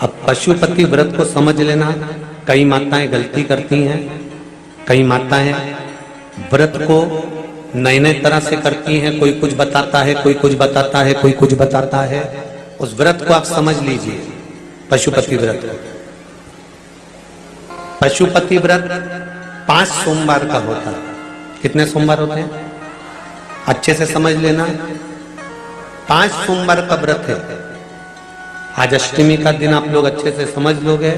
अब पशुपति व्रत को समझ लेना। कई माताएं गलती करती हैं, कई माताएं व्रत को नए नए तरह से करती हैं। कोई कुछ बताता है, कोई कुछ बताता है, कोई कुछ बताता है। उस व्रत को आप समझ लीजिए, पशुपति व्रत को। पशुपति व्रत 5 सोमवार का होता है। कितने सोमवार होते हैं अच्छे से समझ लेना। 5 सोमवार का व्रत है। आज अष्टमी का दिन आप लोग अच्छे से समझ लोगे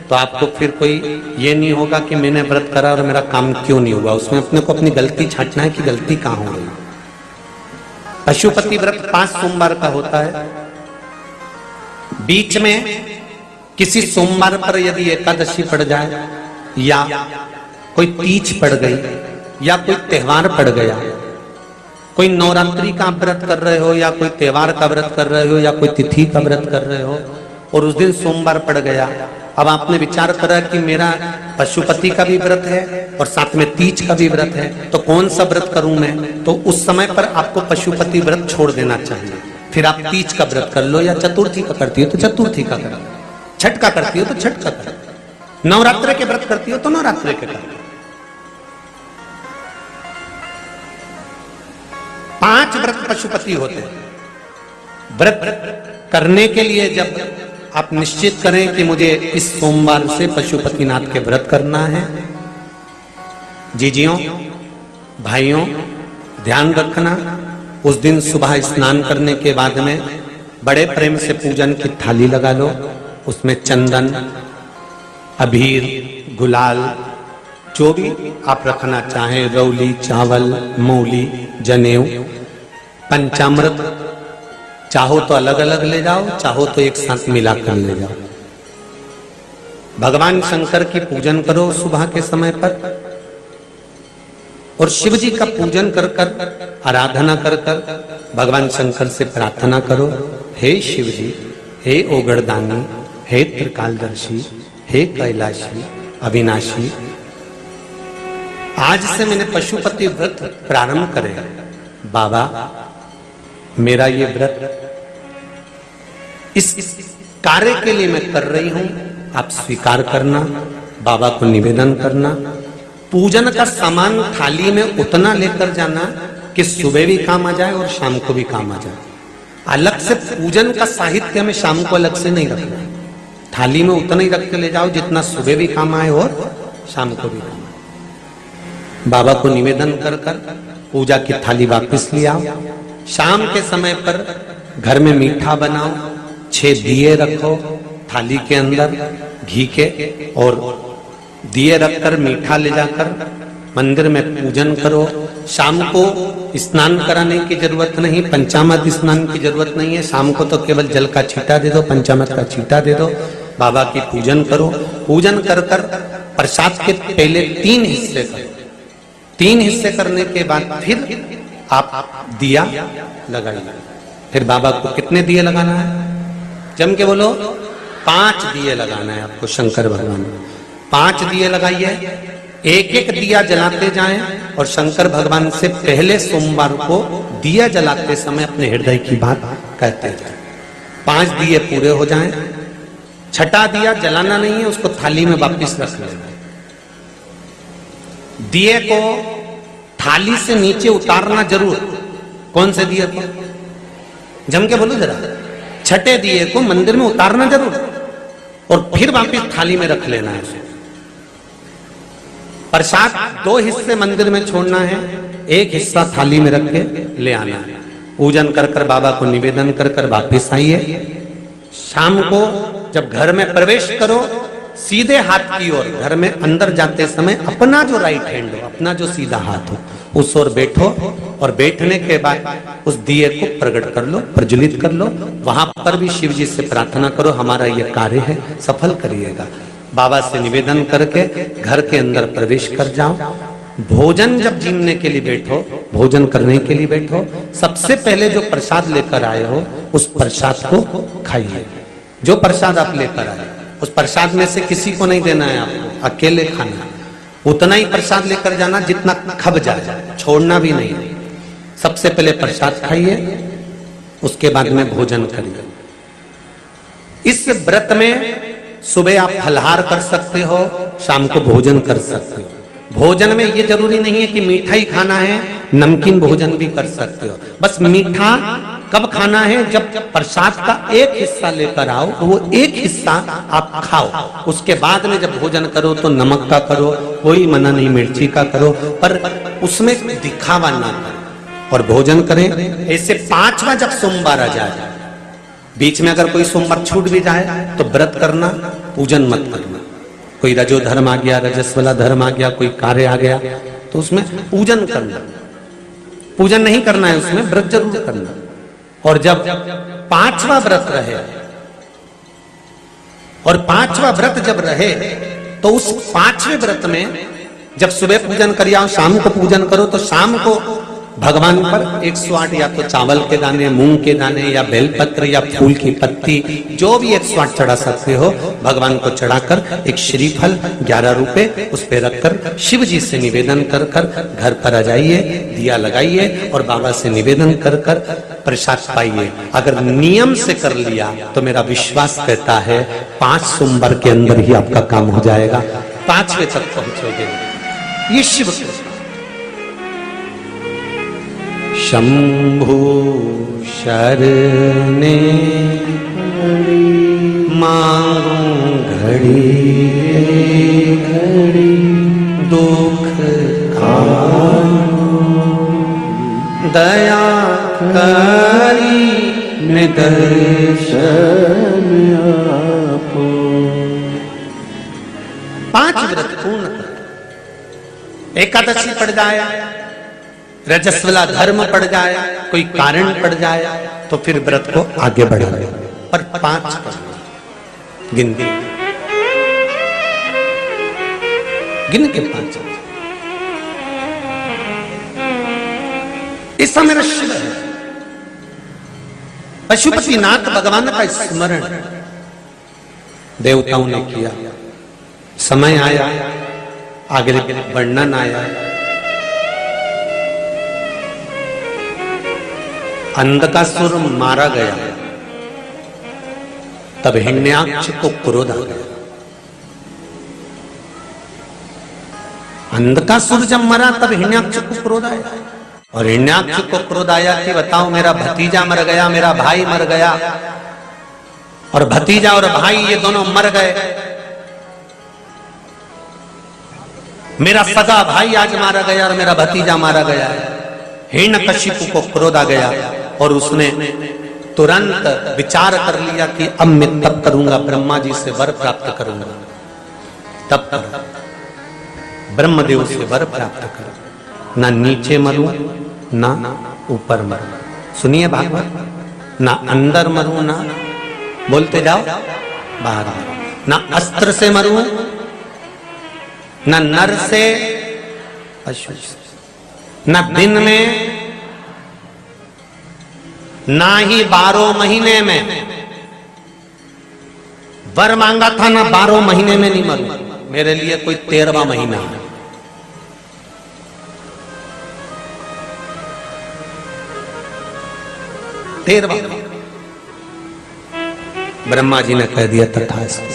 तो आपको फिर कोई ये नहीं होगा कि मैंने व्रत करा और मेरा काम क्यों नहीं हुआ। उसमें अपने को अपनी गलती छांटना है कि गलती कहां हो गई। पशुपति व्रत 5 सोमवार का होता है। बीच में किसी सोमवार पर यदि एकादशी पड़ जाए या कोई तीज पड़ गई या कोई त्योहार पड़ गया, कोई नवरात्रि का व्रत कर रहे हो या कोई त्योहार का व्रत कर रहे हो या कोई तिथि का व्रत कर रहे हो और उस दिन सोमवार पड़ गया, अब आपने विचार करा कि मेरा पशुपति का भी व्रत है और साथ में तीज का भी व्रत है, तो कौन सा व्रत करूं मैं। तो उस समय पर आपको पशुपति व्रत छोड़ देना चाहिए। फिर आप तीज का व्रत कर लो, या चतुर्थी का करती हो तो चतुर्थी का करो, छठ का करती हो तो छठ का करो, नवरात्रे के व्रत करती हो तो नवरात्रे के करो। 5 व्रत पशुपति होते हैं। व्रत करने के लिए जब आप निश्चित करें कि मुझे इस सोमवार से पशुपतिनाथ के व्रत करना है, जीजियों भाइयों ध्यान रखना, उस दिन सुबह स्नान करने के बाद में बड़े प्रेम से पूजन की थाली लगा लो। उसमें चंदन, अबीर, गुलाल, जो भी आप रखना चाहें, रौली, चावल, मौली, जनेऊ, पंचामृत, चाहो तो अलग अलग ले जाओ, चाहो तो एक साथ मिलाकर ले जाओ। भगवान शंकर की पूजन करो सुबह के समय पर और शिव जी का पूजन कर कर, आराधना कर कर भगवान शंकर से प्रार्थना करो, हे शिव जी, हे ओगड़दानी, हे त्रिकालदर्शी, हे कैलाशी, अविनाशी, आज से मैंने पशुपति व्रत प्रारंभ करे। बाबा मेरा ये व्रत इस कार्य के लिए मैं कर रही हूं, आप स्वीकार करना। बाबा को निवेदन करना। पूजन का सामान थाली में उतना लेकर जाना कि सुबह भी काम आ जाए और शाम को भी काम आ जाए। अलग से पूजन का साहित्य में शाम को अलग से नहीं रखना। थाली में उतना ही रख के ले जाओ जितना सुबह भी काम आए और शाम को भी काम आए। बाबा को निवेदन कर कर पूजा की थाली वापस ले आओ। शाम के समय पर घर में मीठा बनाओ, 6 दिए रखो थाली के अंदर घी के, और दिए रखकर मीठा ले जाकर मंदिर में पूजन करो। शाम को स्नान कराने की जरूरत नहीं, पंचामृत स्नान की जरूरत नहीं है। शाम को तो केवल जल का छींटा दे दो, पंचामृत का छींटा दे दो, बाबा की पूजन करो। पूजन कर कर प्रसाद के पहले 3 हिस्से करो। 3 हिस्से करने के बाद फिर आप दिया लगाइए। फिर बाबा को कितने दिए लगाना है? जम के बोलो, 5 दिए लगाना है आपको शंकर भगवान को। 5 दिए लगाइए, एक एक दिया जलाते जाएं और शंकर भगवान से पहले सोमवार को दिया जलाते समय अपने हृदय की बात कहते जाएं। 5 दिए पूरे हो जाएं। छठा दिया जलाना नहीं है, उसको थाली में वापस रख लेना। दिए को थाली से नीचे उतारना जरूर। कौन से दिए को? जम के बोलो जरा। छठे दिए को मंदिर में उतारना जरूर और फिर वापस थाली में रख लेना है। प्रसाद 2 हिस्से मंदिर में छोड़ना है, 1 हिस्सा थाली में रख के ले आना है। पूजन कर कर बाबा को निवेदन कर कर वापिस आइए। शाम को जब घर में प्रवेश करो, सीधे हाथ की ओर घर में अंदर जाते समय अपना जो राइट हैंड हो, अपना जो सीधा हाथ हो, उस ओर बैठो और बैठने के बाद उस दिए को प्रकट कर लो, प्रज्वलित कर लो। वहां पर भी शिव जी से प्रार्थना करो, हमारा यह कार्य है, सफल करिएगा। बाबा से निवेदन करके घर के अंदर प्रवेश कर जाओ। भोजन जब जीमने के लिए बैठो, भोजन करने के लिए बैठो, सबसे पहले जो प्रसाद लेकर आए हो उस प्रसाद को खाइए। जो प्रसाद आप लेकर आए उस प्रसाद में से किसी को नहीं देना है आपको, अकेले खाना। उतना ही प्रसाद लेकर जाना जितना खब जाए, छोड़ना भी नहीं। सबसे पहले प्रसाद खाइए, उसके बाद में भोजन करिए। इस व्रत में सुबह आप फलहार कर सकते हो, शाम को भोजन कर सकते हो। भोजन में ये जरूरी नहीं है कि मीठा ही खाना है, नमकीन भोजन भी कर सकते हो। बस मीठा कब खाना है, जब प्रसाद का एक हिस्सा लेकर आओ, वो एक हिस्सा आप खाओ। उसके बाद में जब भोजन करो तो नमक का करो, कोई मना नहीं, मिर्ची का करो, पर उसमें दिखावा ना करो और भोजन करें। ऐसे 5वां जब सोमवार आ जाए, बीच में अगर कोई सोमवार छूट भी जाए तो व्रत करना, पूजन मत करना। कोई रजो धर्म आ गया, रजस वाला धर्म आ गया, कोई कार्य आ गया तो उसमें पूजन करना, पूजन नहीं करना है, उसमें व्रत जरूर करना। और जब 5वां व्रत रहे और 5वां व्रत जब रहे तो उस 5वें व्रत में जब सुबह पूजन कर आओ, शाम को पूजन करो, तो शाम को भगवान पर 108 या तो चावल के दाने, मूंग के दाने या बेलपत्र या फूल की पत्ती, जो भी 108 चढ़ा सकते हो भगवान को चढ़ाकर एक श्रीफल 11 रुपए उस पे रखकर शिव जी से निवेदन कर कर घर पर आ जाइए, दिया लगाइए और बाबा से निवेदन कर कर प्रसाद पाइए। अगर नियम से कर लिया तो मेरा विश्वास कहता है 5 सोमवार के अंदर ही आपका काम हो जाएगा, 5वें तक पहुंचोगे। ये शिव शंभु शरणे मांगू घड़ी घड़ी दुख दया करी निदर्शन आपो। 5 व्रत पूर्ण कर, एकादशी पड़ जाए, रजस्वला धर्म पड़ जाए, कोई कारण पड़ जाए तो फिर व्रत को आगे बढ़ा, पर 5 गिन के 5। ऐसा मेरा शिव है। पशुपतिनाथ भगवान का स्मरण देवताओं ने किया, समय आया, आगे वर्णन आया। अंधकासुर मारा गया, तब हिरण्याक्ष को क्रोध आ गया। अंधकासुर जब मरा तब हिरण्याक्ष को क्रोध आया, और हिरण्याक्ष को क्रोध आया कि बताओ मेरा भतीजा मर गया, मेरा भाई मर गया, और भतीजा और भाई ये दोनों मर गए, मेरा सगा भाई आज मारा गया और मेरा भतीजा मारा गया। हिरण्यकशिपु को क्रोध आ गया और उसने तुरंत विचार कर लिया कि अब मैं तब करूंगा, ब्रह्मा जी से वर प्राप्त करूंगा। तब ब्रह्मदेव से वर प्राप्त कर, ना नीचे मरूं ना ऊपर मरूं। सुनिए भागवत, ना अंदर मरूं ना, बोलते जाओ, बाहर ना अस्त्र से मरूं ना नर से, पशु से, ना दिन में ना ही 12 महीने में। वर मांगा था ना 12 महीने में नहीं मरूं, मेरे लिए कोई 13वां महीना है। ब्रह्मा जी ने कह दिया तथास्तु,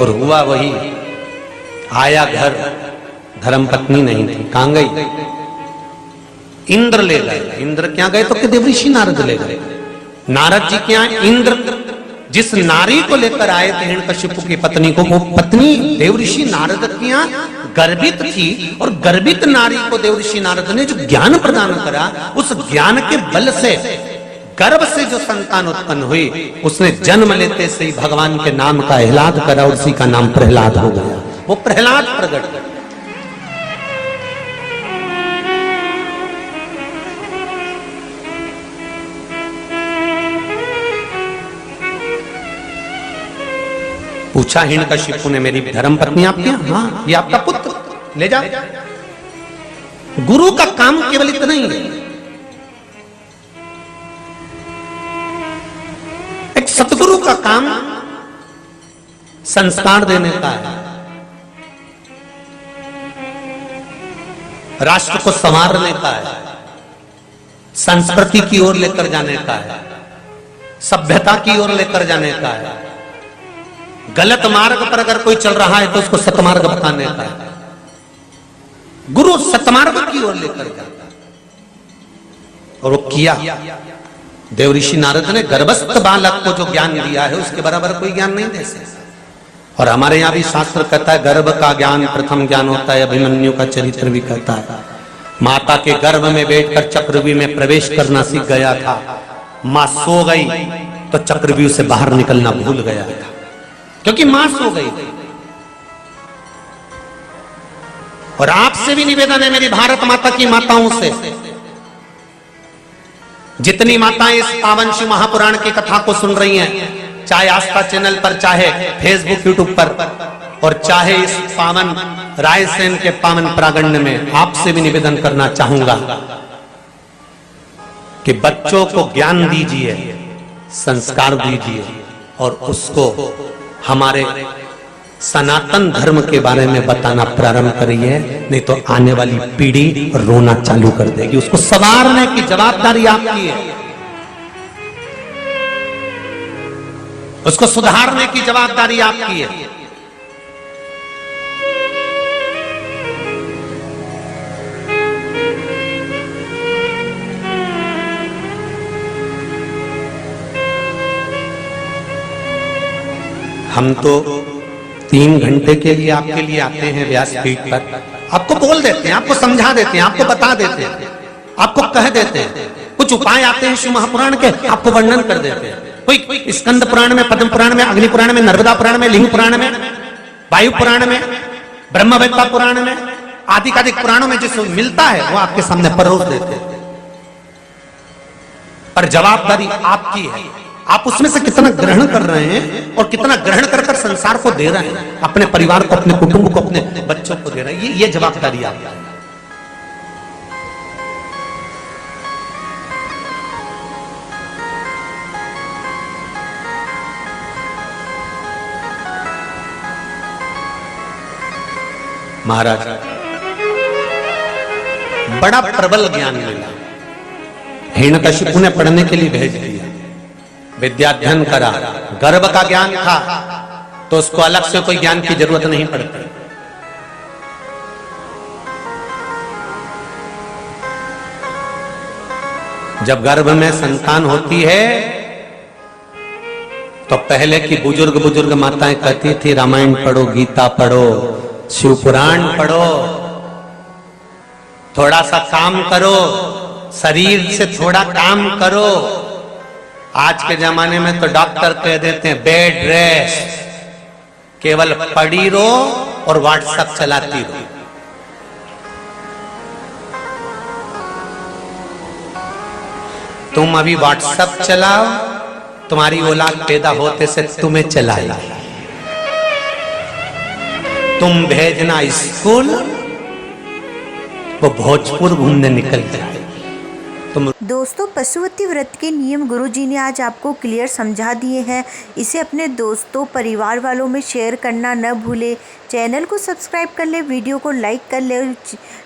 और हुआ वही। आया घर, धर्मपत्नी नहीं थी, कहां गई? इंद्र ले गए। इंद्र क्या गए तो कि देवऋषि नारद ले गए। नारद जी क्या, इंद्र जिस नारी को लेकर आए थे हिरण्यकशिपु की पत्नी को, वो पत्नी देवऋषि नारद की यहाँ गर्भित थी, और गर्भित नारी को देवऋषि नारद ने जो ज्ञान प्रदान करा, उस ज्ञान के बल से गर्भ से जो संतान उत्पन्न हुई, उसने जन्म लेते से ही भगवान के नाम का आह्लाद करा, और उसी का नाम प्रहलाद हो गया। वो प्रहलाद प्रकट कर। पूछा हिरण्यकशिपु ने, मेरी धर्मपत्नी आपकी? हाँ, ये आपका पुत्र, ले जाओ। गुरु का काम केवल इतना ही है, एक सतगुरु का काम संस्कार देने का है, राष्ट्र को संवारने का है, संस्कृति की ओर लेकर जाने का है। सभ्यता की ओर लेकर जाने का है। गलत मार्ग पर अगर कोई चल रहा है तो उसको सतमार्ग बताने का है। गुरु सतमार्ग की ओर लेकर जाता है, और वो किया। देव ऋषि नारद ने गर्भस्थ बालक को जो ज्ञान दिया है उसके बराबर कोई ज्ञान नहीं दे सकता। और हमारे यहाँ भी शास्त्र कहता है गर्भ का ज्ञान प्रथम ज्ञान होता है। अभिमन्यु का चरित्र भी कहता है माता के गर्भ में बैठकर चक्रव्यूह में प्रवेश करना सीख गया था। मां सो गई तो चक्रव्यूह से बाहर निकलना भूल गया था, क्योंकि मां सो गई थी। और आपसे भी निवेदन है मेरी भारत माता की माताओं से, जितनी माताएं इस पावन शिव महापुराण की कथा को सुन रही हैं, चाहे आस्था चैनल पर, चाहे फेसबुक यूट्यूब पर, और चाहे इस पावन रायसेन के पावन प्रांगण में, आपसे भी निवेदन करना चाहूंगा कि बच्चों को ज्ञान दीजिए, संस्कार दीजिए, और उसको हमारे सनातन धर्म के बारे में बताना प्रारंभ करिए, नहीं तो आने वाली पीढ़ी रोना चालू कर देगी। उसको संवारने की जवाबदारी आपकी है, उसको सुधारने की जवाबदारी आपकी है। हम तो 3 घंटे के लिए आपके लिए आते हैं व्यासपीठ पर, आपको बोल देते हैं, आपको समझा देते हैं, आपको बता देते हैं, आपको कह देते हैं। कुछ उपाय आते हैं शिव महापुराण के, आपको वर्णन कर देते हैं। कोई स्कंद पुराण में, पद्म पुराण में, अग्नि पुराण में, नर्मदा पुराण में, लिंग पुराण में, वायु पुराण में, ब्रह्मवेत्ता पुराण में, आदिकादिक पुराणों में जिसको मिलता है वो आपके सामने परोस देते हैं। पर जवाबदारी आपकी है, आप उसमें से कितना ग्रहण कर रहे हैं और कितना ग्रहण कर संसार को दे रहे हैं, अपने परिवार को, अपने कुटुंब को, अपने बच्चों को दे रहे हैं। ये जवाबदारी आपकी है। महाराज बड़ा प्रबल ज्ञान मिला, हिरण्यकशिपु ने पढ़ने के लिए भेज दिया, विद्याध्ययन करा, गर्भ का ज्ञान था तो उसको अलग से कोई ज्ञान की जरूरत नहीं पड़ती। जब गर्भ में संतान होती है तो पहले की बुजुर्ग माताएं कहती थी रामायण पढ़ो, गीता पढ़ो, शिव पुराण पढ़ो, थोड़ा सा काम करो, शरीर से थोड़ा काम करो। आज के जमाने में तो डॉक्टर कह देते हैं बेड रेस्ट, केवल पड़ी रहो और व्हाट्सएप चलाती रहो। तुम अभी व्हाट्सएप चलाओ, तुम्हारी औलाद पैदा होते से तुम्हें चलाएगी। तुम भेजना स्कूल, वो भोजपुर घूमने निकल जाए। दोस्तों, पशुवती व्रत के नियम गुरुजी ने आज आपको क्लियर समझा दिए हैं। इसे अपने दोस्तों, परिवार वालों में शेयर करना न भूले। चैनल को सब्सक्राइब कर ले, वीडियो को लाइक कर ले,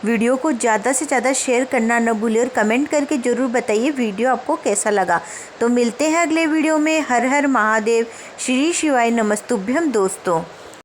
वीडियो को ज़्यादा से ज़्यादा शेयर करना न भूले, और कमेंट करके ज़रूर बताइए वीडियो आपको कैसा लगा। तो मिलते हैं अगले वीडियो में। हर हर महादेव, श्री शिवाय नमस्तुभ्यम दोस्तों।